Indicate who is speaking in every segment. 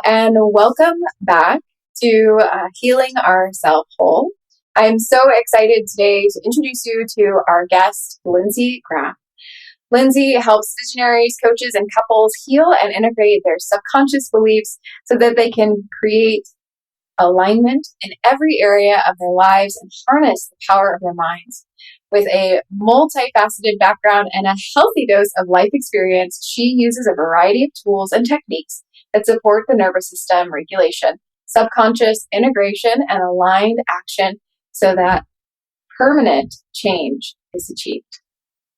Speaker 1: and welcome back to Healing.Yourself.Whole. I'm so excited today to introduce you to our guest, Lindsey Graf. Lindsey helps visionaries, coaches, and couples heal and integrate their subconscious beliefs so that they can create alignment in every area of their lives and harness the power of their minds. With a multifaceted background and a healthy dose of life experience, she uses a variety of tools and techniques that support the nervous system regulation, subconscious integration, and aligned action so that permanent change is achieved.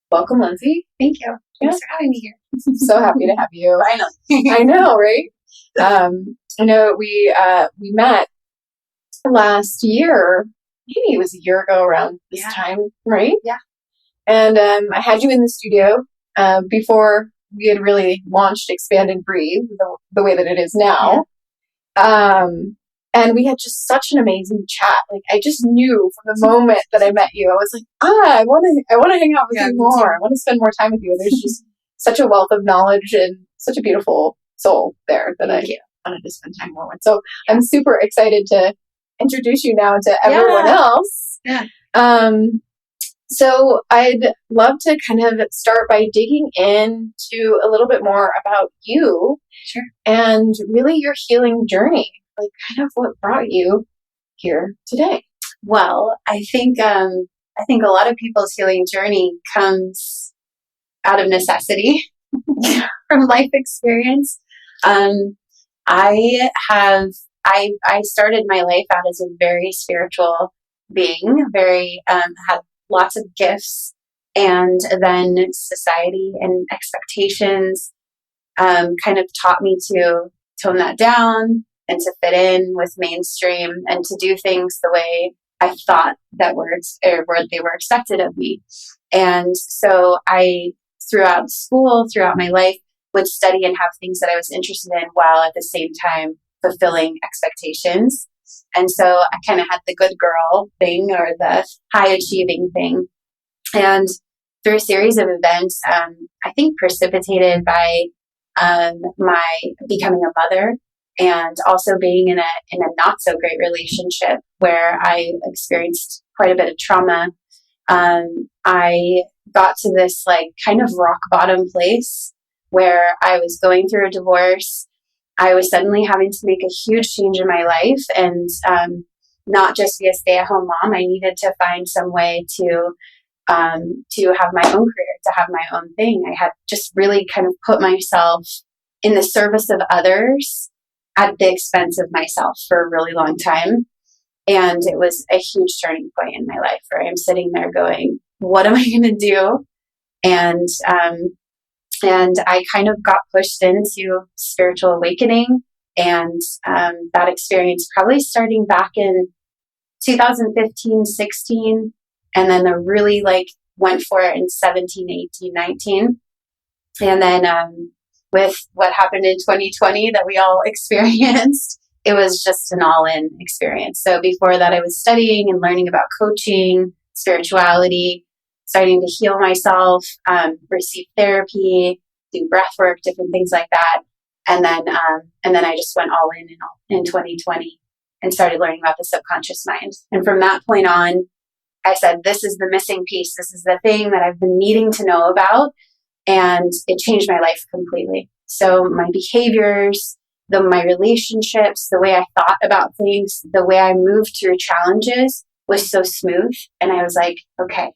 Speaker 1: Welcome, Lindsey.
Speaker 2: Thank you. Thanks for having me here.
Speaker 1: So happy to have you.
Speaker 2: Finally.
Speaker 1: I know, right? I know we met last year. Maybe it was a year ago around this time, right?
Speaker 2: Yeah.
Speaker 1: And I had you in the studio before we had really launched EXPAND+BREATHE the way that it is now. Yeah. And we had just such an amazing chat. Like, I just knew from the moment that I met you, I was like, I want to hang out with you more. I want to spend more time with you. There's just such a wealth of knowledge and such a beautiful soul there that I wanted to spend time more with. So I'm super excited to introduce you now to everyone else.
Speaker 2: Yeah.
Speaker 1: So I'd love to kind of start by digging into a little bit more about you.
Speaker 2: Sure.
Speaker 1: And really your healing journey, like kind of what brought you here today.
Speaker 2: Well, I think a lot of people's healing journey comes out of necessity from life experience. I started my life out as a very spiritual being, had lots of gifts, and then society and expectations kind of taught me to tone that down and to fit in with mainstream and to do things the way I thought that they were expected of me. And so I, throughout school, throughout my life, would study and have things that I was interested in while at the same time fulfilling expectations. And so I kind of had the good girl thing or the high achieving thing. And through a series of events, I think precipitated by my becoming a mother and also being in a not so great relationship where I experienced quite a bit of trauma, I got to this like kind of rock bottom place where I was going through a divorce. I was suddenly having to make a huge change in my life and not just be a stay-at-home mom. I needed to find some way to have my own career, to have my own thing. I had just really kind of put myself in the service of others at the expense of myself for a really long time. And it was a huge turning point in my life where I'm sitting there going, what am I going to do? And I kind of got pushed into spiritual awakening and that experience probably starting back in 2015, 16, and then I really went for it in 17, 18, 19. And then with what happened in 2020 that we all experienced, it was just an all-in experience. So before that, I was studying and learning about coaching, spirituality, starting to heal myself, receive therapy, do breath work, different things like that. And then I just went all in 2020 and started learning about the subconscious mind. And from that point on, I said, this is the missing piece. This is the thing that I've been needing to know about. And it changed my life completely. So my behaviors, my relationships, the way I thought about things, the way I moved through challenges was so smooth. And I was like, okay,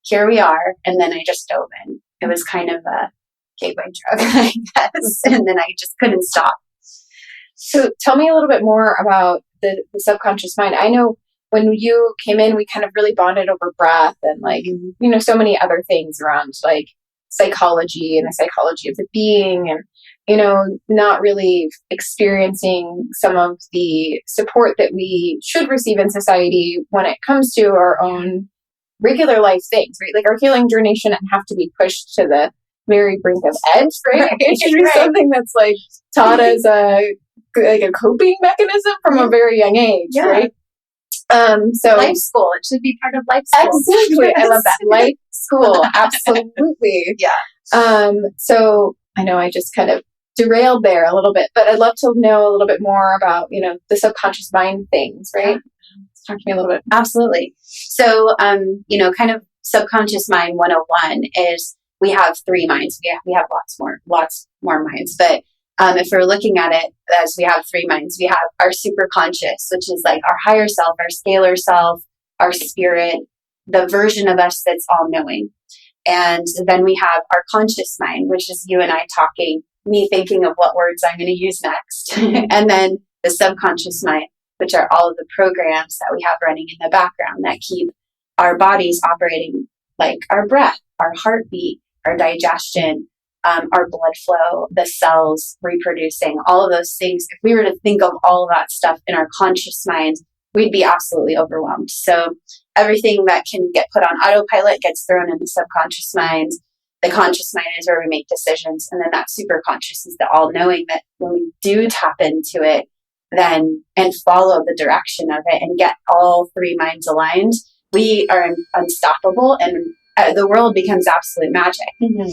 Speaker 2: here we are. And then I just dove in. It was kind of a gateway drug, I guess. And then I just couldn't stop.
Speaker 1: So tell me a little bit more about the subconscious mind. I know when you came in, we kind of really bonded over breath and so many other things around psychology and the psychology of the being and, not really experiencing some of the support that we should receive in society when it comes to our own regular life things, right? Like our healing journey shouldn't have to be pushed to the very brink of edge, right? It should be something that's taught as a coping mechanism from a very young age, right? So
Speaker 2: life school. It should be part of life school.
Speaker 1: Exactly. I love that. Life school. Absolutely.
Speaker 2: Yeah.
Speaker 1: So I know I just kind of derailed there a little bit, but I'd love to know a little bit more about, the subconscious mind things, right? Talk to me a little bit.
Speaker 2: Absolutely. So, kind of subconscious mind 101 is we have three minds. We have lots more minds. But if we're looking at it as we have three minds, we have our superconscious, which is like our higher self, our scalar self, our spirit, the version of us that's all knowing. And then we have our conscious mind, which is you and I talking, me thinking of what words I'm going to use next. And then the subconscious mind, which are all of the programs that we have running in the background that keep our bodies operating, like our breath, our heartbeat, our digestion, our blood flow, the cells reproducing, all of those things. If we were to think of all of that stuff in our conscious mind, we'd be absolutely overwhelmed. So everything that can get put on autopilot gets thrown in the subconscious mind. The conscious mind is where we make decisions. And then that superconscious is the all-knowing that when we do tap into it, then and follow the direction of it and get all three minds aligned, we are unstoppable and the world becomes absolute magic. Mm-hmm.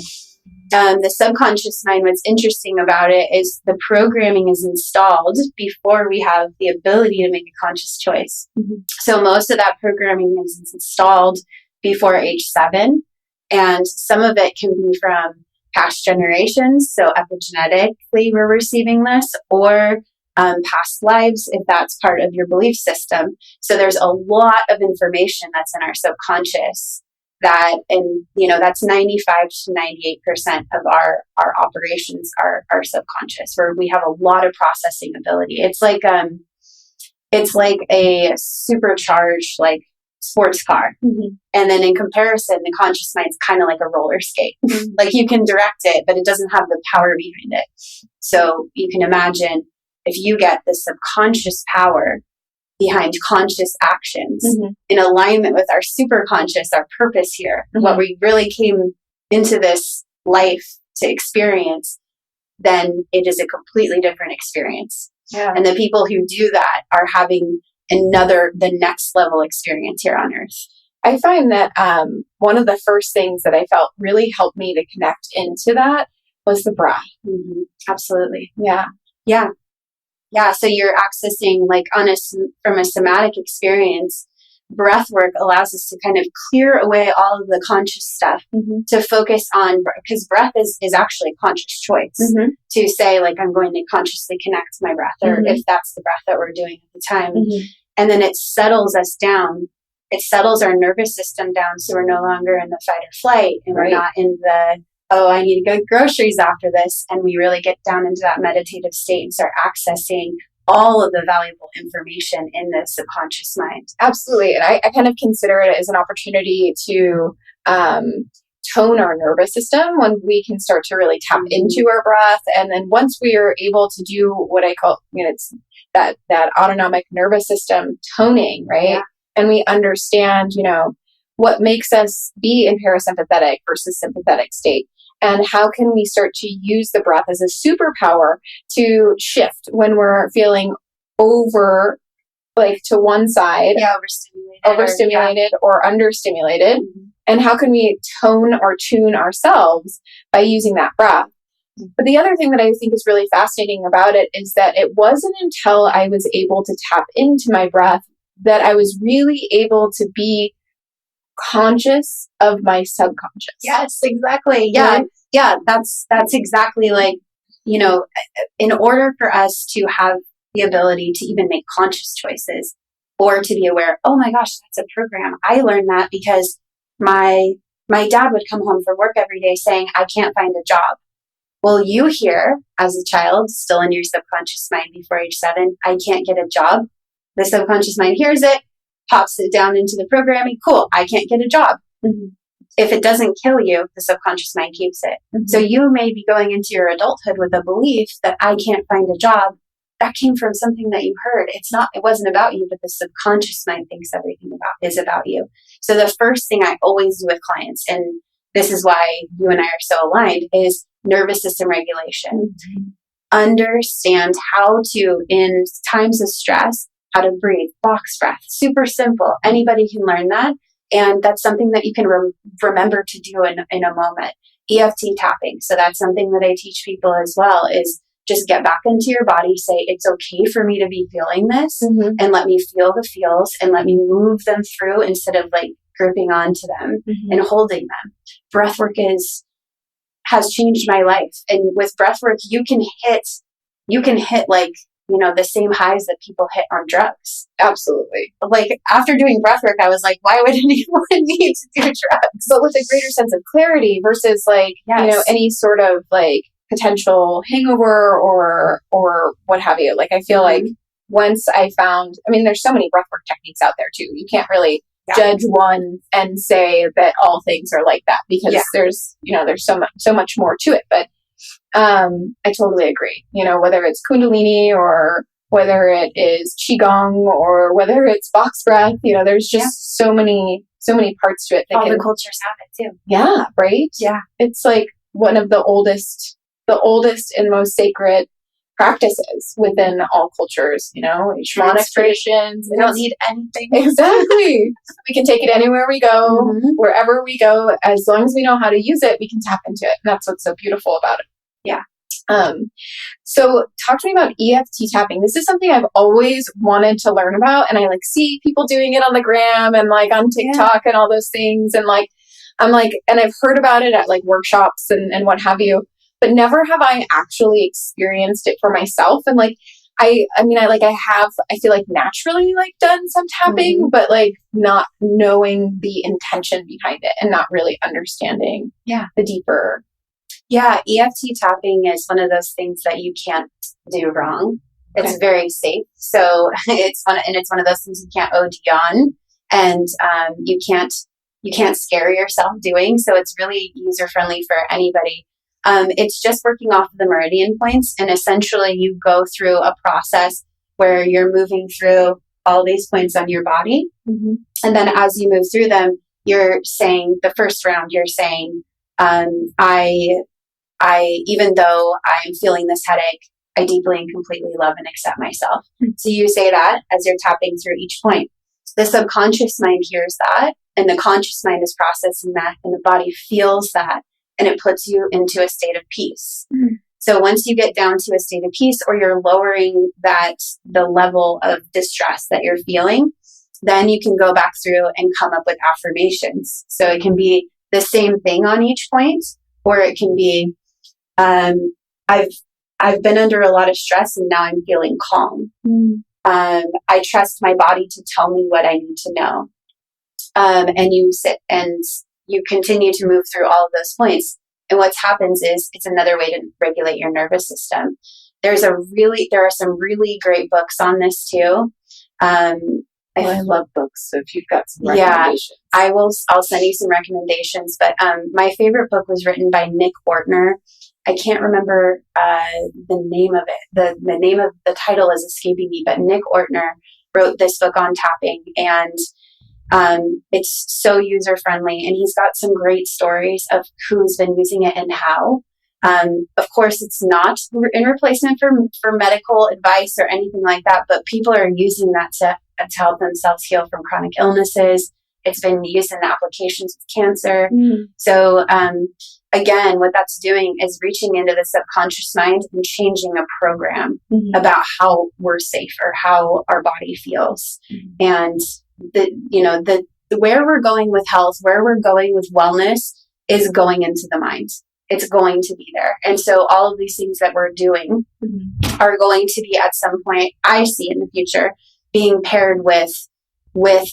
Speaker 2: The subconscious mind, what's interesting about it is the programming is installed before we have the ability to make a conscious choice. Mm-hmm. So most of that programming is installed before age 7. And some of it can be from past generations. So epigenetically, we're receiving this, or past lives, if that's part of your belief system. So there's a lot of information that's in our subconscious that, and that's 95 to 98% of our operations are subconscious, where we have a lot of processing ability. It's like a supercharged sports car. Mm-hmm. And then in comparison, the conscious mind's kind of like a roller skate. Mm-hmm. Like you can direct it, but it doesn't have the power behind it. So you can imagine if you get the subconscious power behind conscious actions, mm-hmm. in alignment with our superconscious, our purpose here, mm-hmm. what we really came into this life to experience, then it is a completely different experience. Yeah. And the people who do that are having the next level experience here on earth.
Speaker 1: I find that one of the first things that I felt really helped me to connect into that was the breath.
Speaker 2: Mm-hmm. Absolutely.
Speaker 1: Yeah.
Speaker 2: Yeah. Yeah. So you're accessing from a somatic experience, breath work allows us to kind of clear away all of the conscious stuff, mm-hmm. to focus on, because breath is actually a conscious choice, mm-hmm. to say I'm going to consciously connect to my breath, or mm-hmm. if that's the breath that we're doing at the time. Mm-hmm. And then it settles us down. It settles our nervous system down, so we're no longer in the fight or flight, and right. We're not in the, I need to go groceries after this. And we really get down into that meditative state and start accessing all of the valuable information in the subconscious mind.
Speaker 1: Absolutely. And I kind of consider it as an opportunity to tone our nervous system when we can start to really tap into our breath. And then once we are able to do what I call, it's that autonomic nervous system toning, right? Yeah. And we understand, what makes us be in parasympathetic versus sympathetic state. And how can we start to use the breath as a superpower to shift when we're feeling over, to one side, overstimulated or understimulated? Mm-hmm. And how can we tone or tune ourselves by using that breath? But the other thing that I think is really fascinating about it is that it wasn't until I was able to tap into my breath that I was really able to be conscious of my subconscious.
Speaker 2: Yes, exactly. Yeah. Right? Yeah. That's exactly in order for us to have the ability to even make conscious choices, or to be aware, oh my gosh, that's a program. I learned that because my dad would come home from work every day saying, I can't find a job. Well, you hear as a child, still in your subconscious mind before age 7, I can't get a job. The subconscious mind hears it, pops it down into the programming. Cool, I can't get a job. Mm-hmm. If it doesn't kill you, the subconscious mind keeps it. Mm-hmm. So you may be going into your adulthood with a belief that I can't find a job. That came from something that you heard. It wasn't about you, but the subconscious mind thinks everything is about you. So the first thing I always do with clients, and this is why you and I are so aligned, is nervous system regulation. Mm-hmm. Understand how to, in times of stress, how to breathe, box breath. Super simple. Anybody can learn that. And that's something that you can remember to do in a moment. EFT tapping. So that's something that I teach people as well, is just get back into your body, say, it's okay for me to be feeling this, and let me feel the feels and let me move them through instead of like gripping onto them and holding them. Breathwork has changed my life. And with breathwork, you can hit like, you know, the same highs that people hit on drugs.
Speaker 1: Absolutely.
Speaker 2: Like after doing breathwork, I was like, why would anyone need to do drugs?
Speaker 1: But with a greater sense of clarity versus like, you know, any sort of like potential hangover or what have you. Like, I feel like once I found, I mean, there's so many breathwork techniques out there too. You can't really judge one and say that all things are like that, because there's, you know, there's so much more to it. But I totally agree. You know, whether it's Kundalini or whether it is Qigong or whether it's box breath, you know, there's just so many parts to it.
Speaker 2: All the cultures have it too.
Speaker 1: Yeah. Right.
Speaker 2: Yeah.
Speaker 1: It's like one of the oldest and most sacred practices within all cultures, you know, shamanic traditions.
Speaker 2: We don't need anything.
Speaker 1: Exactly. We can take it anywhere we go, wherever we go, as long as we know how to use it, we can tap into it. And that's what's so beautiful about it.
Speaker 2: Yeah.
Speaker 1: So talk to me about EFT tapping. This is something I've always wanted to learn about, and I like see people doing it on the gram and like on TikTok and all those things. And like, I'm like, and I've heard about it at like workshops and what have you, but never have I actually experienced it for myself. And like, I feel like naturally like done some tapping, but like not knowing the intention behind it and not really understanding the deeper.
Speaker 2: Yeah, EFT tapping is one of those things that you can't do wrong. It's very safe. So it's one of those things you can't OD on, and you can't scare yourself doing. So it's really user friendly for anybody. It's just working off of the meridian points, and essentially you go through a process where you're moving through all these points on your body, and then as you move through them, you're saying the first round. You're saying, I, even though I'm feeling this headache, I deeply and completely love and accept myself. So you say that as you're tapping through each point. The subconscious mind hears that, and the conscious mind is processing that, and the body feels that, and it puts you into a state of peace. So once you get down to a state of peace, or you're lowering the level of distress that you're feeling, then you can go back through and come up with affirmations. So it can be the same thing on each point, or it can be, I've been under a lot of stress and now I'm feeling calm. I trust my body to tell me what I need to know. And you sit and you continue to move through all of those points. And what happens is it's another way to regulate your nervous system. There are some really great books on this too.
Speaker 1: I love books. So if you've got some recommendations.
Speaker 2: I'll send you some recommendations. But my favorite book was written by Nick Ortner. I can't remember the name of it. The name of the title is escaping me, but Nick Ortner wrote this book on tapping, and it's so user friendly, and he's got some great stories of who's been using it and how. Of course, it's not in replacement for medical advice or anything like that, but people are using that to help themselves heal from chronic illnesses. It's been used in applications of cancer. So, again, what that's doing is reaching into the subconscious mind and changing a program about how we're safe or how our body feels. And where we're going with health, where we're going with wellness is going into the mind. It's going to be there. And so all of these things that we're doing are going to be at some point, I see in the future, being paired with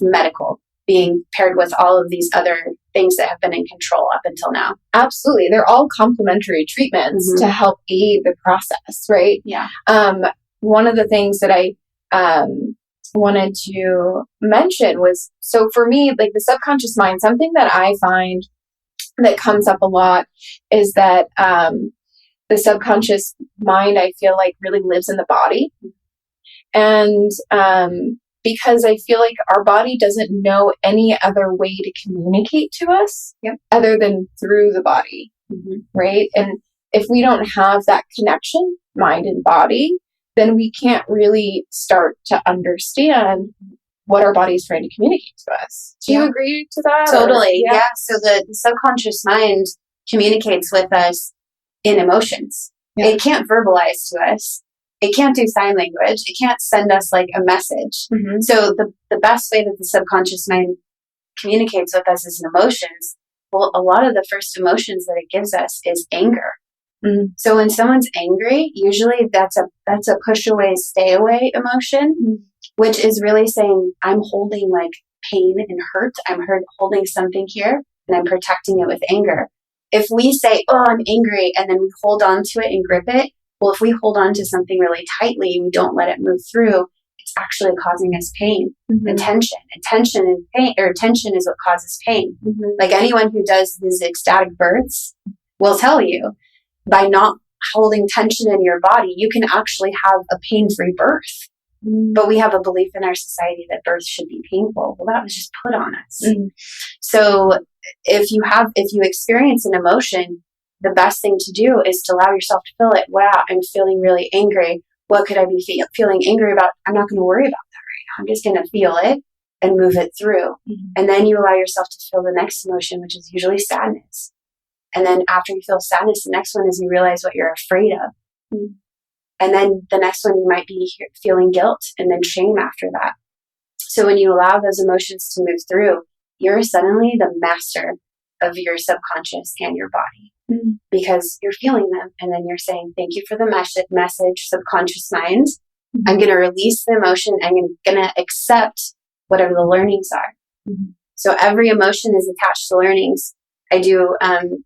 Speaker 2: medical, being paired with all of these other things that have been in control up until now.
Speaker 1: Absolutely. They're all complementary treatments to help aid the process, right?
Speaker 2: Yeah.
Speaker 1: One of the things that I wanted to mention was, so for me, like the subconscious mind, something that I find that comes up a lot is that the subconscious mind, I feel like, really lives in the body. And because I feel like our body doesn't know any other way to communicate to us other than through the body, right? And if we don't have that connection, mind and body, then we can't really start to understand what our body is trying to communicate to us. Do you agree to that?
Speaker 2: Totally. Yeah. So the subconscious mind communicates with us in emotions.
Speaker 1: Yeah.
Speaker 2: It can't verbalize to us. It can't do sign language. It can't send us like a message.
Speaker 1: Mm-hmm.
Speaker 2: So the best way that the subconscious mind communicates with us is in emotions. Well, a lot of the first emotions that it gives us is anger.
Speaker 1: Mm-hmm.
Speaker 2: So when someone's angry, usually that's a push away, stay away emotion, which is really saying I'm holding like pain and hurt. I'm holding something here and I'm protecting it with anger. If we say, oh, I'm angry, and then we hold on to it and grip it, well, if we hold on to something really tightly, we don't let it move through, it's actually causing us pain and tension. And tension and pain, or tension is what causes pain. Like anyone who does these ecstatic births will tell you, by not holding tension in your body, you can actually have a pain-free birth. But we have a belief in our society that birth should be painful. Well, that was just put on us. So if you experience an emotion, the best thing to do is to allow yourself to feel it. Wow, I'm feeling really angry. What could I be feeling angry about? I'm not going to worry about that right now. I'm just going to feel it and move it through. And then you allow yourself to feel the next emotion, which is usually sadness. And then after you feel sadness, the next one is you realize what you're afraid of. And then the next one, you might be feeling guilt and then shame after that. So when you allow those emotions to move through, you're suddenly the master of your subconscious and your body because you're feeling them. And then you're saying, thank you for the message, subconscious mind. I'm going to release the emotion. I'm going to accept whatever the learnings are. So every emotion is attached to learnings. I do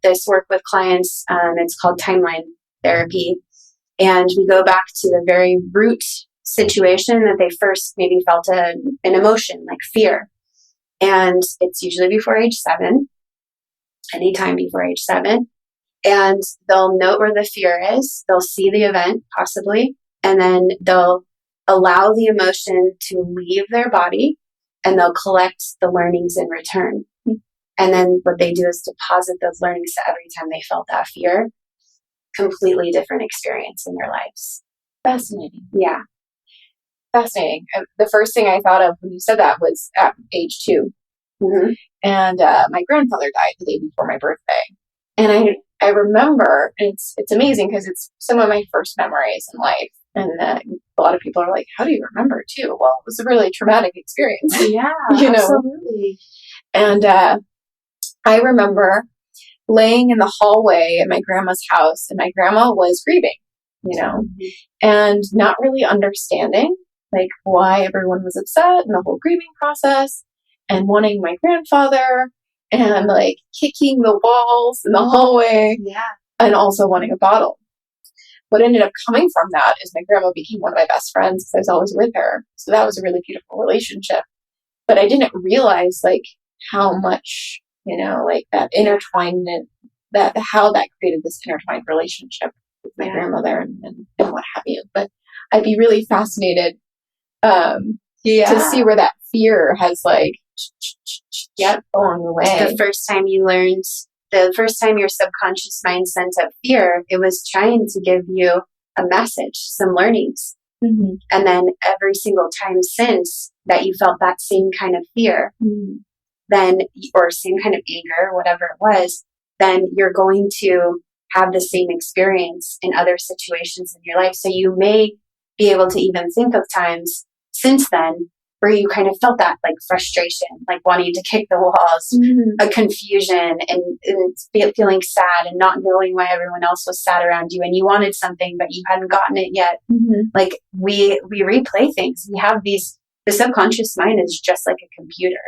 Speaker 2: this work with clients. It's called timeline therapy. And we go back to the very root situation that they first maybe felt an emotion like fear. And it's usually before age 7, anytime before age 7. And they'll note where the fear is. They'll see the event possibly. And then they'll allow the emotion to leave their body and they'll collect the learnings in return. And then what they do is deposit those learnings to every time they felt that fear. Completely different experience in their lives.
Speaker 1: Fascinating.
Speaker 2: Yeah.
Speaker 1: Fascinating. The first thing I thought of when you said that was at age 2. And my grandfather died the day before my birthday. And I remember, and it's amazing because it's some of my first memories in life. And a lot of people are like, how do you remember too? Well, it was a really traumatic experience.
Speaker 2: Yeah, absolutely.
Speaker 1: And I remember laying in the hallway at my grandma's house, and my grandma was grieving, and not really understanding like why everyone was upset and the whole grieving process, and wanting my grandfather, and like kicking the walls in the hallway, and also wanting a bottle. What ended up coming from that is my grandma became one of my best friends because I was always with her. So that was a really beautiful relationship. But I didn't realize like how much, like that intertwined how that created this intertwined relationship with my grandmother and what have you. But I'd be really fascinated to see where that fear has like along the way.
Speaker 2: The first time your subconscious mind sent up fear, it was trying to give you a message, some learnings. And then every single time since that you felt that same kind of fear, then, or same kind of anger, whatever it was, then you're going to have the same experience in other situations in your life. So you may be able to even think of times since then where you kind of felt that like frustration, like wanting to kick the walls, a confusion and feeling sad and not knowing why everyone else was sad around you and you wanted something but you hadn't gotten it yet. Like we replay things. We have the subconscious mind is just like a computer.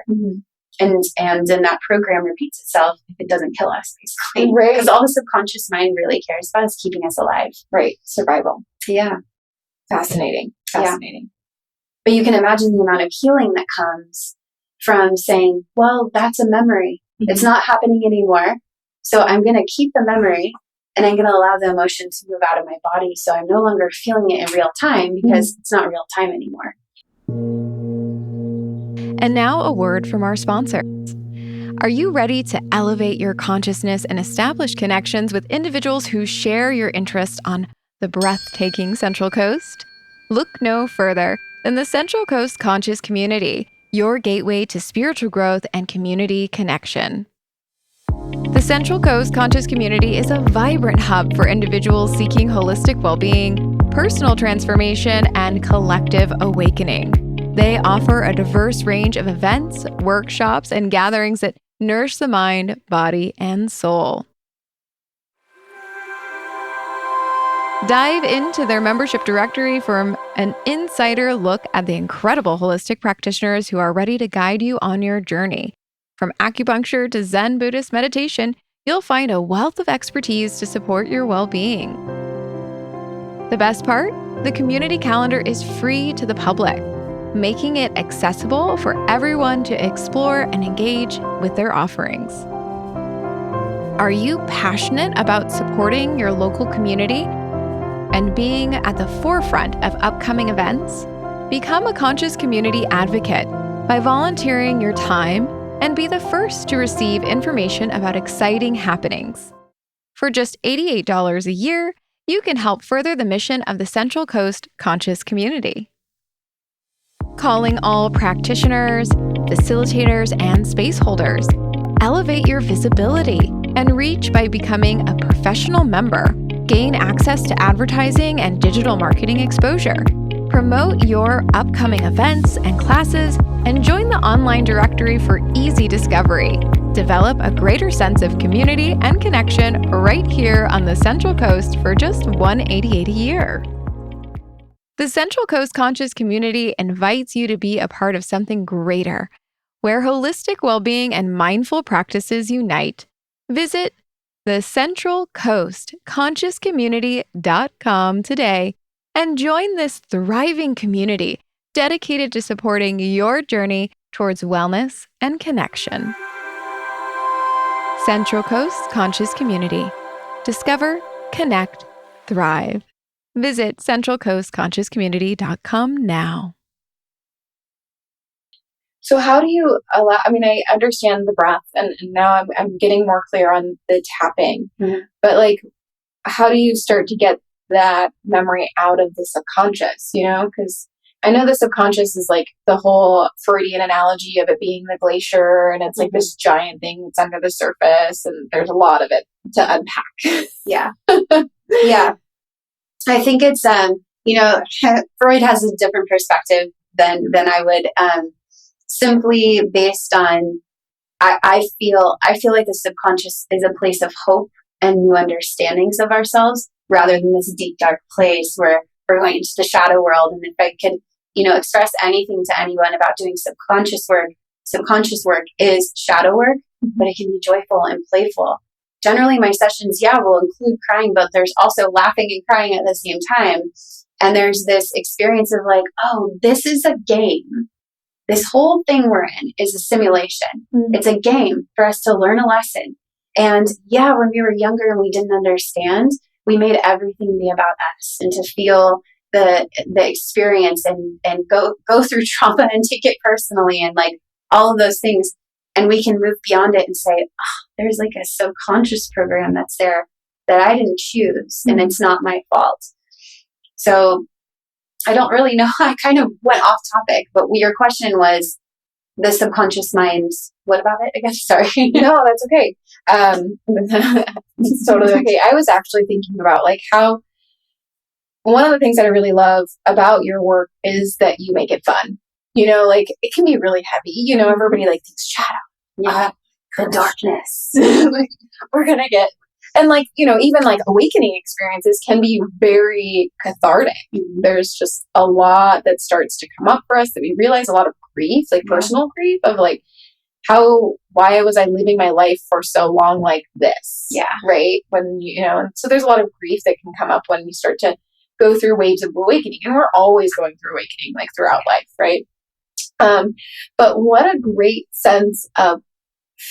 Speaker 2: And then that program repeats itself if it doesn't kill us, basically.
Speaker 1: Right.
Speaker 2: Because all the subconscious mind really cares about is keeping us alive.
Speaker 1: Right. Survival.
Speaker 2: Yeah.
Speaker 1: Fascinating.
Speaker 2: Yeah. But you can imagine the amount of healing that comes from saying, well, that's a memory. It's not happening anymore. So I'm going to keep the memory and I'm going to allow the emotion to move out of my body. So I'm no longer feeling it in real time because it's not real time anymore.
Speaker 3: And now a word from our sponsors. Are you ready to elevate your consciousness and establish connections with individuals who share your interest on the breathtaking Central Coast? Look no further than the Central Coast Conscious Community, your gateway to spiritual growth and community connection. The Central Coast Conscious Community is a vibrant hub for individuals seeking holistic well-being, personal transformation, and collective awakening. They offer a diverse range of events, workshops, and gatherings that nourish the mind, body, and soul. Dive into their membership directory for an insider look at the incredible holistic practitioners who are ready to guide you on your journey. From acupuncture to Zen Buddhist meditation, you'll find a wealth of expertise to support your well-being. The best part? The community calendar is free to the public, making it accessible for everyone to explore and engage with their offerings. Are you passionate about supporting your local community and being at the forefront of upcoming events? Become a conscious community advocate by volunteering your time and be the first to receive information about exciting happenings. For just $88 a year, you can help further the mission of the Central Coast Conscious Community. Calling all practitioners, facilitators, and space holders. Elevate your visibility and reach by becoming a professional member. Gain access to advertising and digital marketing exposure. Promote your upcoming events and classes and join the online directory for easy discovery. Develop a greater sense of community and connection right here on the Central Coast for just $188 a year. The Central Coast Conscious Community invites you to be a part of something greater, where holistic well-being and mindful practices unite. Visit the centralcoastconsciouscommunity.com today and join this thriving community dedicated to supporting your journey towards wellness and connection. Central Coast Conscious Community. Discover, connect, thrive. Visit centralcoastconsciouscommunity.com now.
Speaker 1: So how do you allow, I understand the breath and now I'm getting more clear on the tapping, but like, how do you start to get that memory out of the subconscious, because I know the subconscious is like the whole Freudian analogy of it being the glacier and it's like this giant thing that's under the surface and there's a lot of it to unpack.
Speaker 2: Yeah. Yeah. I think it's, Freud has a different perspective than I would, simply based on, I feel like the subconscious is a place of hope and new understandings of ourselves rather than this deep, dark place where we're going into the shadow world. And if I could, express anything to anyone about doing subconscious work is shadow work, but it can be joyful and playful. Generally, my sessions, will include crying, but there's also laughing and crying at the same time. And there's this experience of like, oh, this is a game. This whole thing we're in is a simulation. It's a game for us to learn a lesson. And when we were younger and we didn't understand, we made everything be about us and to feel the experience and go through trauma and take it personally and like all of those things. And we can move beyond it and say, oh, there's like a subconscious program that's there that I didn't choose and it's not my fault. So I don't really know. I kind of went off topic, but your question was the subconscious mind. What about it again? Sorry.
Speaker 1: No, that's okay. It's totally okay. I was actually thinking about like how one of the things that I really love about your work is that you make it fun. Like it can be really heavy. Everybody like thinks shadow.
Speaker 2: The darkness.
Speaker 1: Like, we're gonna get. And like, even like awakening experiences can be very cathartic. There's just a lot that starts to come up for us that we realize, a lot of grief, like personal grief of like, why was I living my life for so long like this? Yeah. Right. When so there's a lot of grief that can come up when you start to go through waves of awakening. And we're always going through awakening, like throughout life. Right. But what a great sense of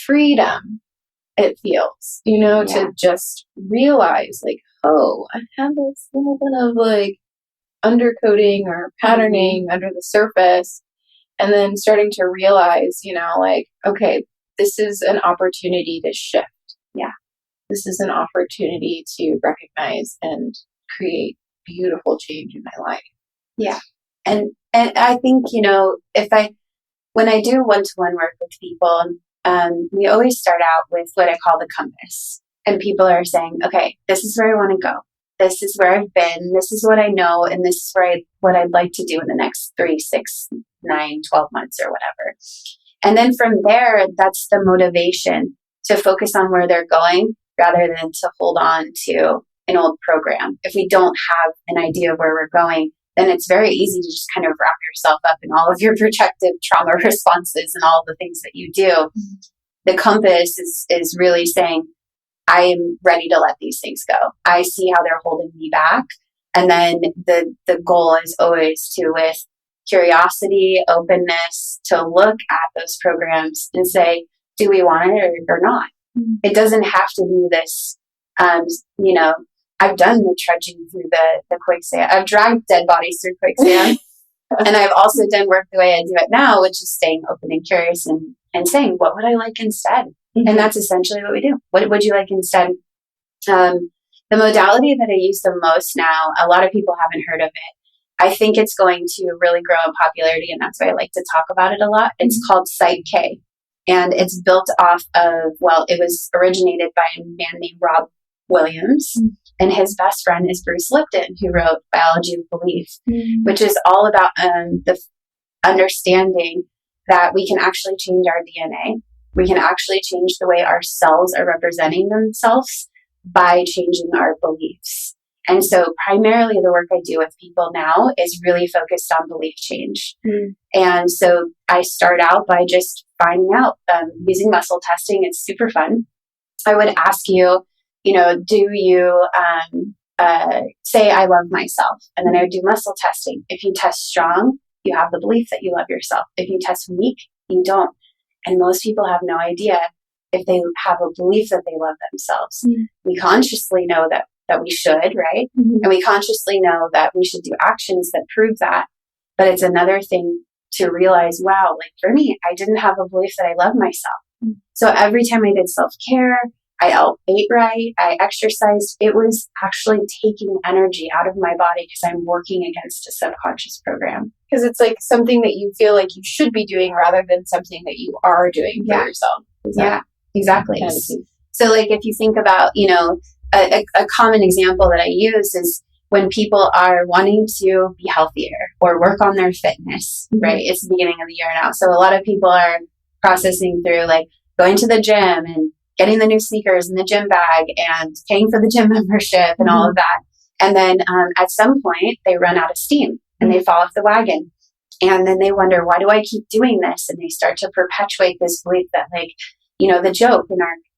Speaker 1: freedom it feels, to just realize like, oh, I have this little bit of like undercoating or patterning under the surface. And then starting to realize, like, okay, this is an opportunity to shift. Yeah. This is an opportunity to recognize and create beautiful change in my life.
Speaker 2: Yeah. And I think, when I do one-to-one work with people, we always start out with what I call the compass. And people are saying, okay, this is where I want to go. This is where I've been. This is what I know. And this is what I'd like to do in the next 3, 6, 9, 12 months or whatever. And then from there, that's the motivation to focus on where they're going rather than to hold on to an old program. If we don't have an idea of where we're going, then it's very easy to just kind of wrap yourself up in all of your protective trauma responses and all the things that you do. Mm-hmm. The compass is really saying, I am ready to let these things go. I see how they're holding me back. And then the goal is always to, with curiosity, openness, to look at those programs and say, do we want it or not? Mm-hmm. It doesn't have to be this, I've done the trudging through the quicksand. I've dragged dead bodies through quicksand. And I've also done work the way I do it now, which is staying open and curious and saying, what would I like instead? Mm-hmm. And that's essentially what we do. What would you like instead? The modality that I use the most now, a lot of people haven't heard of it. I think it's going to really grow in popularity, and that's why I like to talk about it a lot. It's called PSYCH-K. And it's built off of, it was originated by a man named Rob Williams. Mm-hmm. And his best friend is Bruce Lipton, who wrote Biology of Belief, which is all about the understanding that we can actually change our DNA. We can actually change the way our cells are representing themselves by changing our beliefs. And so primarily the work I do with people now is really focused on belief change. And so I start out by just finding out, using muscle testing. It's super fun. I would ask you, do you say, I love myself? And then I would do muscle testing. If you test strong, you have the belief that you love yourself. If you test weak, you don't. And most people have no idea if they have a belief that they love themselves. We consciously know that we should, right? And we consciously know that we should do actions that prove that. But it's another thing to realize, wow, like for me, I didn't have a belief that I love myself. So every time I did self-care, I ate right, I exercised, it was actually taking energy out of my body because I'm working against a subconscious program.
Speaker 1: Because it's like something that you feel like you should be doing rather than something that you are doing for yourself.
Speaker 2: Yeah, exactly. So like if you think about, a common example that I use is when people are wanting to be healthier or work on their fitness, right? It's the beginning of the year now. So a lot of people are processing through like going to the gym and getting the new sneakers and the gym bag and paying for the gym membership and all of that. And then at some point they run out of steam and they fall off the wagon. And then they wonder, why do I keep doing this? And they start to perpetuate this belief that the joke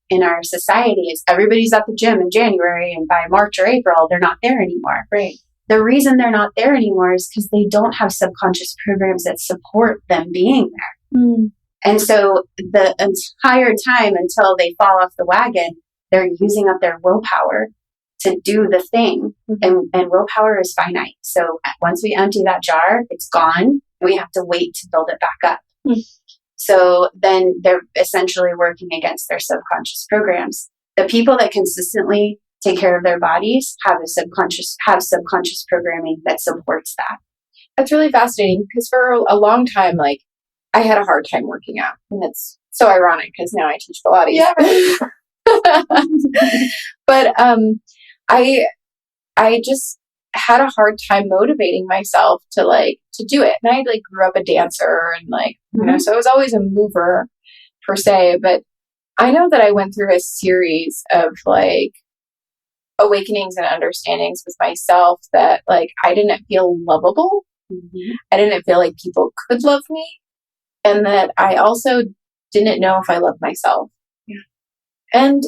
Speaker 2: in our society is everybody's at the gym in January and by March or April, they're not there anymore. Right. The reason they're not there anymore is because they don't have subconscious programs that support them being there. And so the entire time until they fall off the wagon, they're using up their willpower to do the thing. And willpower is finite. So once we empty that jar, it's gone. We have to wait to build it back up. So then they're essentially working against their subconscious programs. The people that consistently take care of their bodies have subconscious programming that supports that.
Speaker 1: That's really fascinating because for a long time, I had a hard time working out. And it's so ironic because now I teach Pilates. Yeah, right. But I just had a hard time motivating myself to do it. And I grew up a dancer and so I was always a mover per se. But I know that I went through a series of awakenings and understandings with myself that I didn't feel lovable. I didn't feel like people could love me. And that I also didn't know if I loved myself. Yeah. And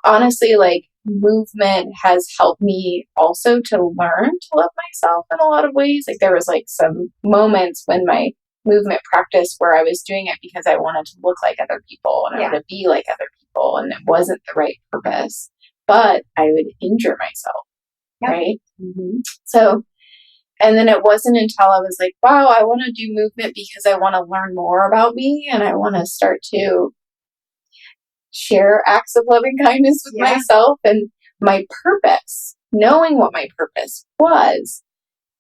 Speaker 1: honestly, movement has helped me also to learn to love myself in a lot of ways. There was some moments when my movement practice where I was doing it because I wanted to look like other people and I wanted to be like other people, and it wasn't the right purpose, but I would injure myself. Yeah. Right. So, and then it wasn't until I was wow, I want to do movement because I want to learn more about me and I want to start to share acts of loving kindness with myself and my purpose, knowing what my purpose was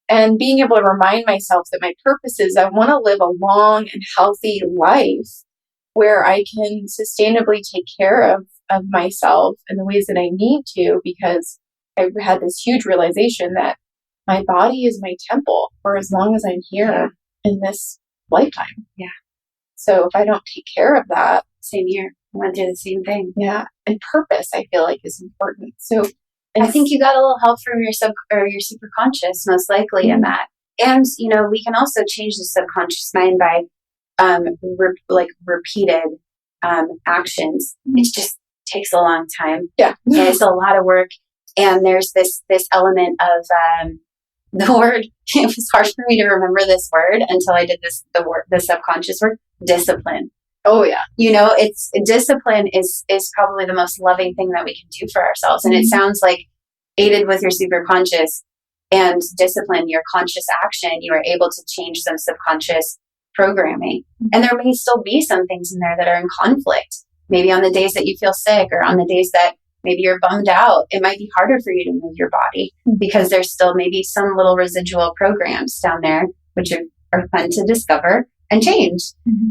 Speaker 1: and being able to remind myself that my purpose is I want to live a long and healthy life where I can sustainably take care of myself in the ways that I need to, because I've had this huge realization that my body is my temple for as long as I'm here in this lifetime.
Speaker 2: Yeah.
Speaker 1: So if I don't take care of that,
Speaker 2: same here. I went through the same thing.
Speaker 1: Yeah. And purpose, I feel like, is important. So
Speaker 2: I think you got a little help from your your superconscious, most likely, in that. And, you know, we can also change the subconscious mind by repeated actions. It just takes a long time.
Speaker 1: Yeah.
Speaker 2: And it's a lot of work. And there's this element of the word. It was hard for me to remember this word until I did the subconscious word, discipline.
Speaker 1: Oh yeah.
Speaker 2: You know, it's discipline is probably the most loving thing that we can do for ourselves. And it sounds like, aided with your superconscious and discipline, your conscious action, you are able to change some subconscious programming. And there may still be some things in there that are in conflict. Maybe on the days that you feel sick, or on the days that maybe you're bummed out, it might be harder for you to move your body because there's still maybe some little residual programs down there, which are fun to discover and change.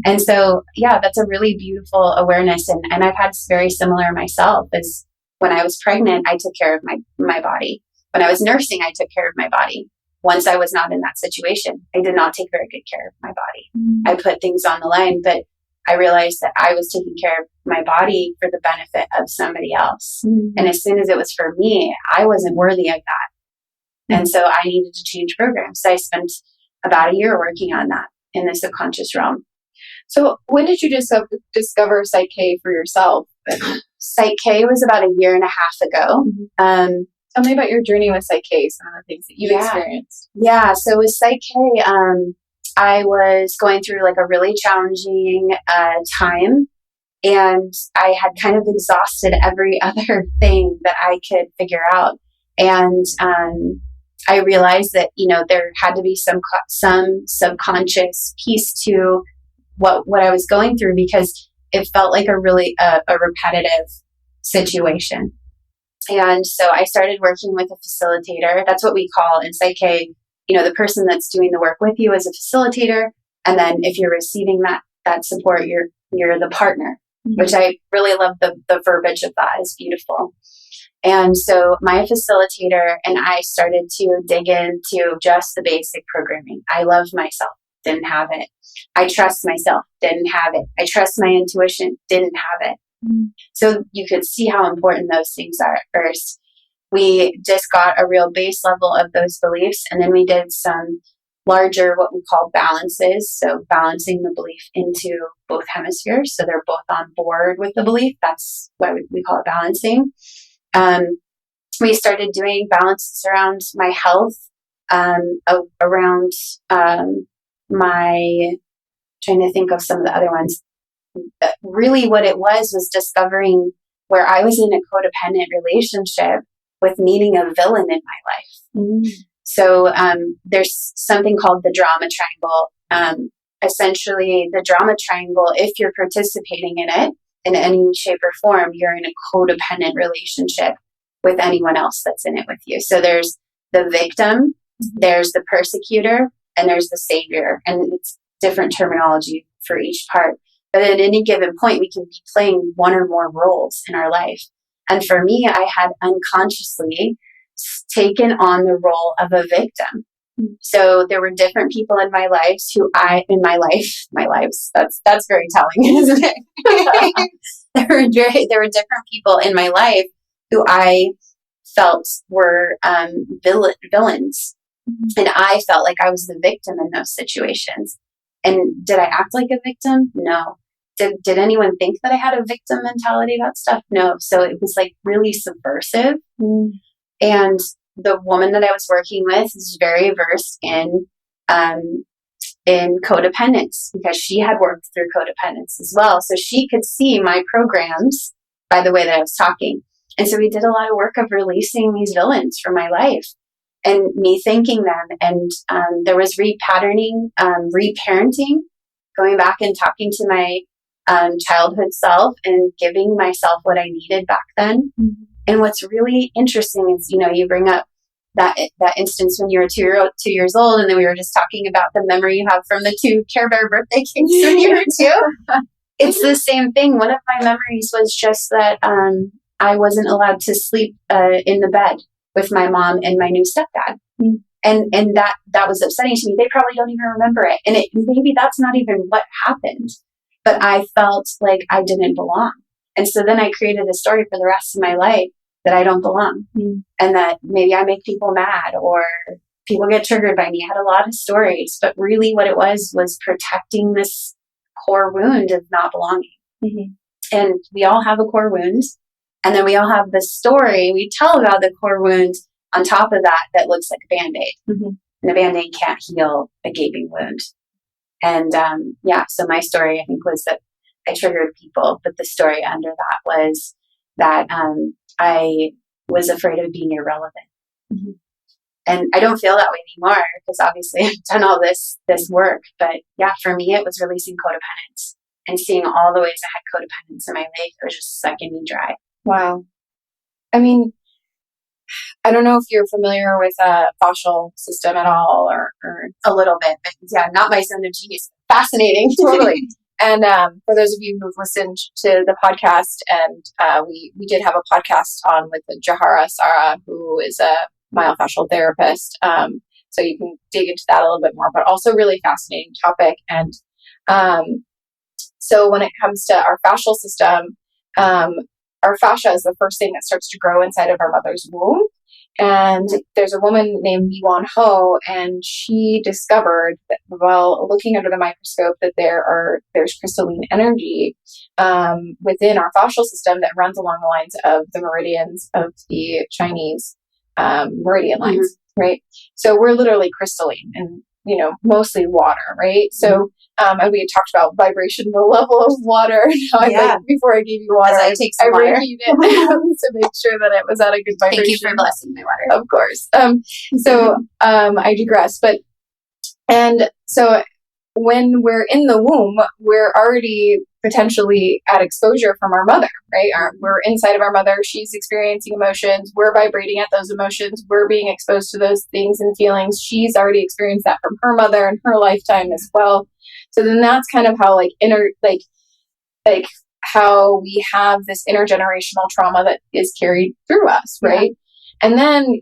Speaker 2: And so, yeah, that's a really beautiful awareness. And I've had very similar myself. As when I was pregnant, I took care of my body. When I was nursing, I took care of my body. Once I was not in that situation, I did not take very good care of my body. I put things on the line, but I realized that I was taking care of my body for the benefit of somebody else. And as soon as it was for me, I wasn't worthy of that. And so I needed to change programs. So I spent about a year working on that in the subconscious realm.
Speaker 1: So when did you discover PSYCH-K for yourself?
Speaker 2: PSYCH-K was about a year and a half ago.
Speaker 1: Tell me about your journey with PSYCH-K, some of the things that you've experienced.
Speaker 2: Yeah, so with PSYCH-K, I was going through like a really challenging time, and I had kind of exhausted every other thing that I could figure out. And I realized that, you know, there had to be some subconscious piece to what I was going through, because it felt like a really a repetitive situation. And so I started working with a facilitator. That's what we call in PSYCH-K, you know, the person that's doing the work with you is a facilitator. And then if you're receiving that support, you're the partner, which I really love the verbiage of that. Is beautiful. And so my facilitator and I started to dig into just the basic programming. I love myself, didn't have it. I trust myself, didn't have it. I trust my intuition, didn't have it. So you could see how important those things are at first. We just got a real base level of those beliefs, and then we did some larger, what we call balances. So balancing the belief into both hemispheres. So they're both on board with the belief. That's why we call it balancing. We started doing balances around my health, around my, trying to think of some of the other ones. Really what it was discovering where I was in a codependent relationship with needing a villain in my life. So there's something called the drama triangle. Essentially, the drama triangle, if you're participating in it in any shape or form, you're in a codependent relationship with anyone else that's in it with you. So there's the victim, there's the persecutor, and there's the savior. And it's different terminology for each part. But at any given point, we can be playing one or more roles in our life. And for me, I had unconsciously taken on the role of a victim. So there were different people in my lives that's very telling, isn't it? there were different people in my life who I felt were villains. And I felt like I was the victim in those situations. And did I act like a victim? No. Did anyone think that I had a victim mentality about stuff? No. So it was like really subversive. And the woman that I was working with is very versed in codependence, because she had worked through codependence as well. So she could see my programs by the way that I was talking. And so we did a lot of work of releasing these villains from my life and me thanking them. And there was repatterning, reparenting, going back and talking to my childhood self and giving myself what I needed back then. And what's really interesting is, you know, you bring up that instance when you were 2 years old, and then we were just talking about the memory you have from the 2 Care Bear birthday cakes when you were 2. It's the same thing. One of my memories was just that I wasn't allowed to sleep in the bed with my mom and my new stepdad. Mm. And that was upsetting to me. They probably don't even remember it. And maybe that's not even what happened. But I felt like I didn't belong. And so then I created a story for the rest of my life that I don't belong. Mm. And that maybe I make people mad or people get triggered by me. I had a lot of stories, but really what it was protecting this core wound of not belonging. Mm-hmm. And we all have a core wound. And then we all have the story we tell about the core wound on top of that looks like a Band-Aid. Mm-hmm. And a Band-Aid can't heal a gaping wound. And so my story, I think, was that I triggered people, but the story under that was that I was afraid of being irrelevant. Mm-hmm. And I don't feel that way anymore because obviously I've done all this work. But yeah, for me, it was releasing codependence and seeing all the ways I had codependence in my life. It was just sucking me dry.
Speaker 1: Wow. I mean, I don't know if you're familiar with fascial system at all or
Speaker 2: a little bit, but yeah, not my zone of genius.
Speaker 1: Fascinating. Totally. And for those of you who've listened to the podcast, and we did have a podcast on with Jahara Sara, who is a myofascial therapist. So you can dig into that a little bit more, but also really fascinating topic. And so when it comes to our fascial system, our fascia is the first thing that starts to grow inside of our mother's womb. And there's a woman named Miwan Ho, and she discovered that while looking under the microscope that there's crystalline energy within our fascial system that runs along the lines of the meridians of the Chinese meridian lines, mm-hmm. right? So we're literally crystalline and, mostly water, right? So, and we had talked about vibration, the level of water. Before I gave you water,
Speaker 2: I
Speaker 1: reheated it to make sure that it was at a good vibration.
Speaker 2: Thank you for blessing my water.
Speaker 1: Of course. I digress, so when we're in the womb, we're already potentially at exposure from our mother, right? We're inside of our mother. She's experiencing emotions. We're vibrating at those emotions. We're being exposed to those things and feelings. She's already experienced that from her mother in her lifetime as well. So then that's kind of how how we have this intergenerational trauma that is carried through us, right? Yeah. And then,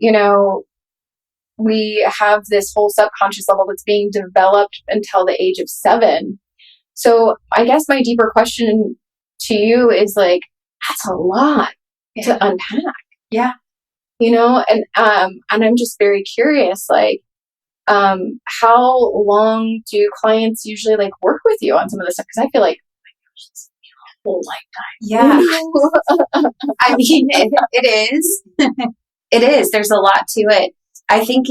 Speaker 1: we have this whole subconscious level that's being developed until the age of 7. So I guess my deeper question to you is that's a lot to unpack.
Speaker 2: Yeah.
Speaker 1: And I'm just very curious, how long do clients usually work with you on some of this stuff? Because I feel like, oh my gosh, this is a whole
Speaker 2: lifetime. Yeah. I mean, it is. It is. There's a lot to it. I think,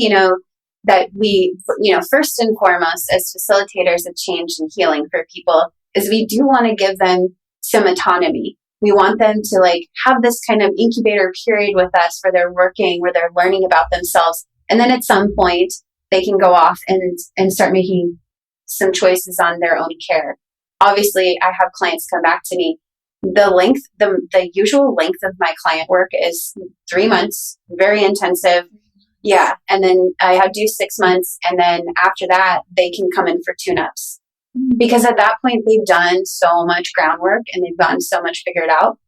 Speaker 2: that we, first and foremost, as facilitators of change and healing for people, is we do want to give them some autonomy. We want them to have this kind of incubator period with us where they're working, where they're learning about themselves. And then at some point they can go off and start making some choices on their own care. Obviously, I have clients come back to me. The usual length of my client work is 3 months, very intensive. Yeah. And then I do 6 months. And then after that, they can come in for tune-ups. Because at that point, they've done so much groundwork and they've gotten so much figured out.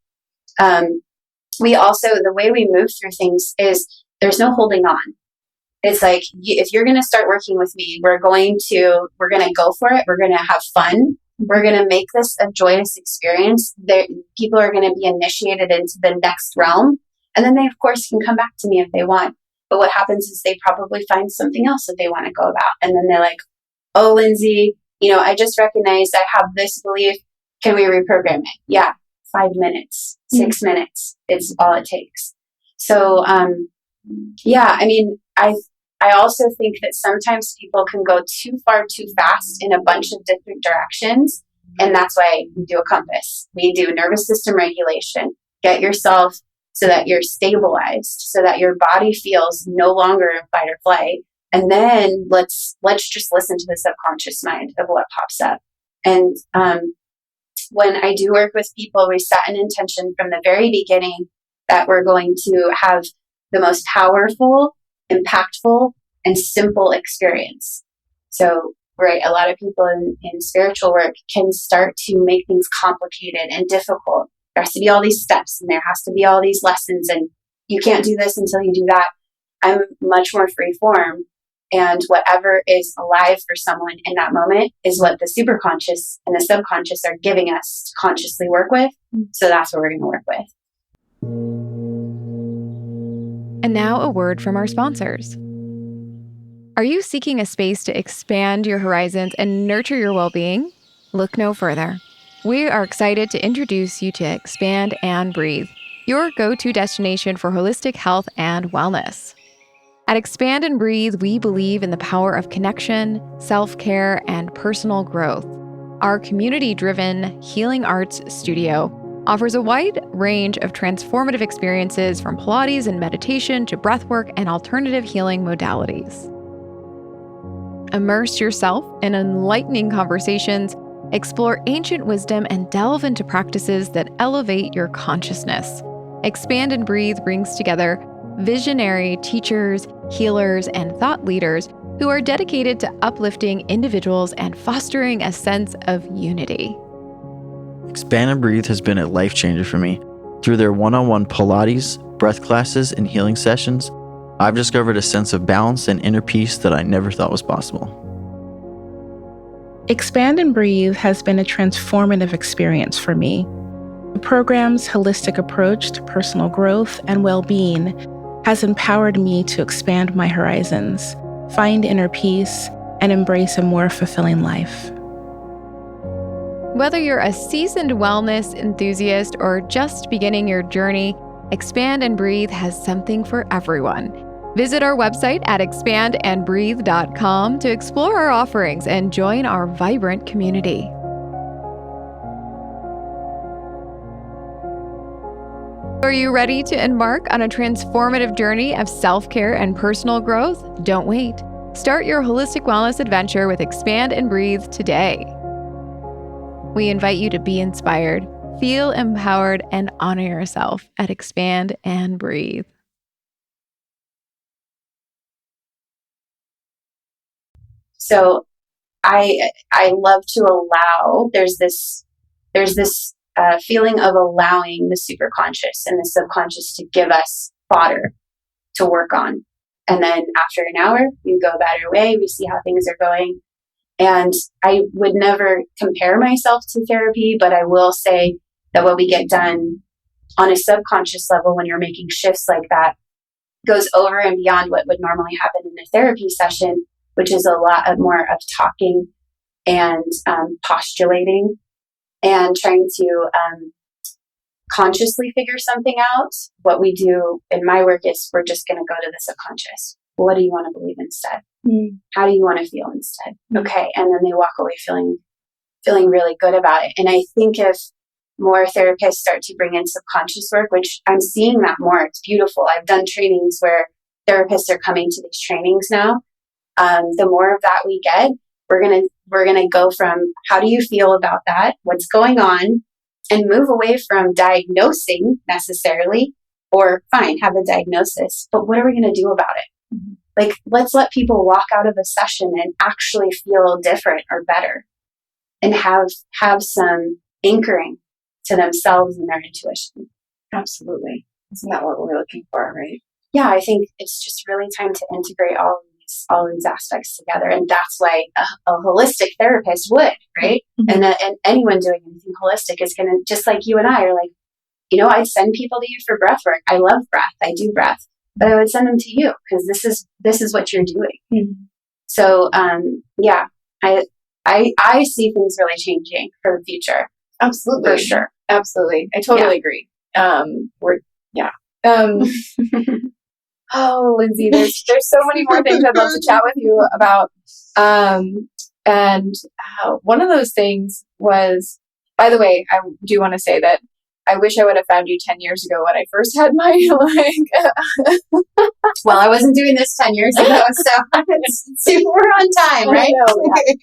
Speaker 2: We also, the way we move through things is there's no holding on. It's if you're going to start working with me, we're going to go for it. We're going to have fun. We're going to make this a joyous experience. People are going to be initiated into the next realm. And then they, of course, can come back to me if they want. But what happens is they probably find something else that they want to go about. And then they're like, oh, Lindsey, I just recognized I have this belief. Can we reprogram it? Yeah. 5 minutes, 6 minutes. It's all it takes. So, I also think that sometimes people can go too far too fast in a bunch of different directions. And that's why we do a compass. We do nervous system regulation. Get yourself so that you're stabilized, so that your body feels no longer in fight or flight. And then let's just listen to the subconscious mind of what pops up. And when I do work with people, we set an intention from the very beginning that we're going to have the most powerful, impactful, and simple experience. So right? A lot of people in spiritual work can start to make things complicated and difficult. There has to be all these steps and there has to be all these lessons, and you can't do this until you do that. I'm much more free form, and whatever is alive for someone in that moment is what the superconscious and the subconscious are giving us to consciously work with. So that's what we're going to work with.
Speaker 3: And now a word from our sponsors. Are you seeking a space to expand your horizons and nurture your well-being? Look no further. We are excited to introduce you to Expand and Breathe, your go-to destination for holistic health and wellness. At Expand and Breathe, we believe in the power of connection, self-care, and personal growth. Our community-driven healing arts studio offers a wide range of transformative experiences from Pilates and meditation to breathwork and alternative healing modalities. Immerse yourself in enlightening conversations, explore ancient wisdom, and delve into practices that elevate your consciousness. Expand and Breathe brings together visionary teachers, healers, and thought leaders who are dedicated to uplifting individuals and fostering a sense of unity.
Speaker 4: Expand and Breathe has been a life changer for me. Through their one-on-one Pilates, breath classes, and healing sessions, I've discovered a sense of balance and inner peace that I never thought was possible.
Speaker 5: Expand and Breathe has been a transformative experience for me. The program's holistic approach to personal growth and well-being has empowered me to expand my horizons, find inner peace, and embrace a more fulfilling life.
Speaker 3: Whether you're a seasoned wellness enthusiast or just beginning your journey, Expand and Breathe has something for everyone. Visit our website at expandandbreathe.com to explore our offerings and join our vibrant community. Are you ready to embark on a transformative journey of self-care and personal growth? Don't wait. Start your holistic wellness adventure with Expand and Breathe today. We invite you to be inspired, feel empowered, and honor yourself at Expand and Breathe.
Speaker 2: So I love to allow, there's this feeling of allowing the superconscious and the subconscious to give us fodder to work on. And then after an hour, we go about our way, we see how things are going. And I would never compare myself to therapy, but I will say that what we get done on a subconscious level when you're making shifts like that goes over and beyond what would normally happen in a therapy session, which is a lot more of talking and postulating and trying to consciously figure something out. What we do in my work is we're just going to go to the subconscious. What do you want to believe instead? How do you want to feel instead? Okay. And then they walk away feeling really good about it. And I think if more therapists start to bring in subconscious work, which I'm seeing that more, it's beautiful. I've done trainings where therapists are coming to these trainings now. The more of that we get, we're gonna go from how do you feel about that? What's going on? And move away from diagnosing necessarily, or fine, have a diagnosis, but what are we going to do about it? Like, let's let people walk out of a session and actually feel different or better and have some anchoring to themselves and their intuition.
Speaker 1: Absolutely. Isn't that what we're looking for, right?
Speaker 2: Yeah, I think it's just really time to integrate all of these aspects together. And that's why a holistic therapist would, right? And anyone doing anything holistic is going to, just like you and I are like, I'd send people to you for breath work. I love breath. I do breath, but I would send them to you because this is what you're doing. So, yeah, I see things really changing for the future.
Speaker 1: Absolutely.
Speaker 2: For sure.
Speaker 1: Absolutely. I totally agree. Oh, Lindsey, there's so many more things I'd love to chat with you about. And one of those things was, by the way, I do want to say that I wish I would have found you 10 years ago when I first had my,
Speaker 2: Well, I wasn't doing this 10 years ago, so we're on time, right?